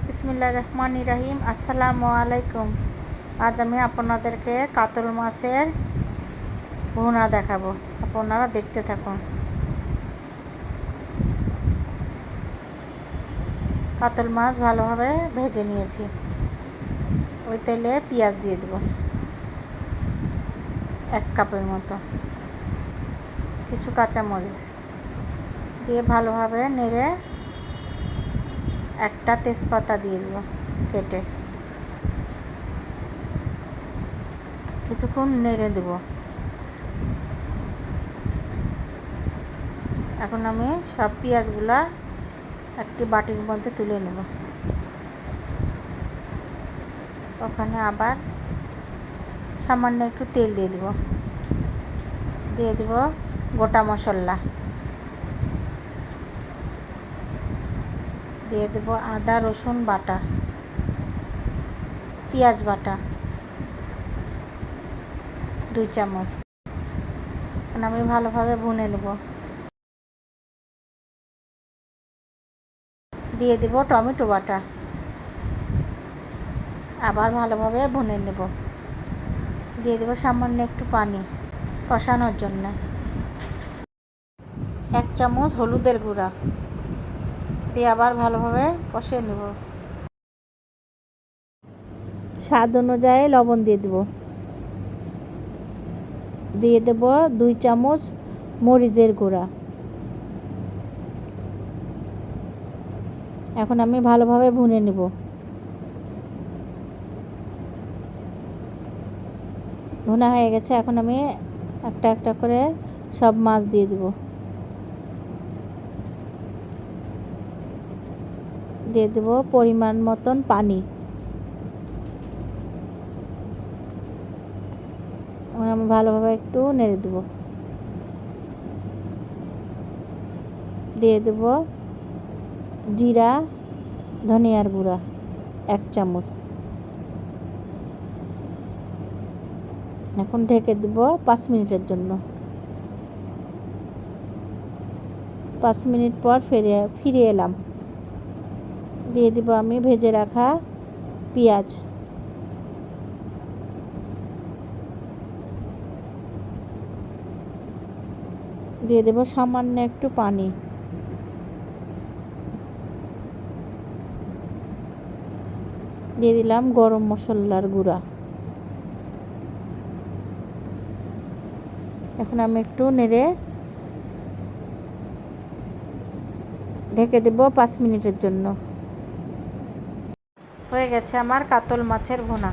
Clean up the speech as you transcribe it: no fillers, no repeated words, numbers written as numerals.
বিসমিল্লাহির রহমানির রহিম। আসসালামু আলাইকুম। আজ আমি আপনাদেরকে কাতল মাছের ভুনা দেখাবো, আপনারা দেখতে থাকুন। কাতল মাছ ভালোভাবে ভেজে নিয়েছি। ওই তেলে পেঁয়াজ দিয়ে দেবো 1 কাপের মতো, কিছু কাঁচামরিচ দিয়ে ভালোভাবে নেড়ে একটা তেজপাতা দিয়ে দেবো কেটে, কিছুক্ষণ নেড়ে দেব। এখন আমি সব পেঁয়াজগুলা একটি বাটির মধ্যে তুলে নেব। ওখানে আবার সামান্য একটু তেল দিয়ে দেব গোটা মশলা দিয়ে দেব, আদা রসুন বাটা, পেঁয়াজ বাটা 2 চামচ। এখন আমি ভালোভাবে ভুনে নেব। দিয়ে দেব টমেটো বাটা, আবার ভালোভাবে ভুনে নেব। দিয়ে দেব সামান্য একটু পানি কষানোর জন্য। 1 চামচ হলুদের গুঁড়া দিয়ে আবার ভালোভাবে কষিয়ে নেব। স্বাদ অনুযায়ী লবণ দিয়ে দেব 2 চামচ মরিচের গুঁড়া। এখন আমি ভালোভাবে ভুনে নেব। ভুনা হয়ে গেছে। এখন আমি একটা একটা করে সব মাছ দিয়ে দেব পরিমাণ মতন পানি। আমি ভালোভাবে একটু নেড়ে দেব। দিয়ে দেব জিরা ধনিয়ার গুঁড়া 1 চামচ। এখন ঢেকে দেব 5 মিনিটের জন্য। 5 মিনিট পর ফিরে এলাম। দিয়ে দেব আমি ভেজে রাখা পেঁয়াজ। দিয়ে দেব সামান্য একটু পানি। দিয়ে দিলাম গরম মশলার গুঁড়া। এখন আমি একটু নেড়ে ঢেকে দেব 5 মিনিটের জন্য। হয়ে গেছে আমার কাতল মাছের ভুনা।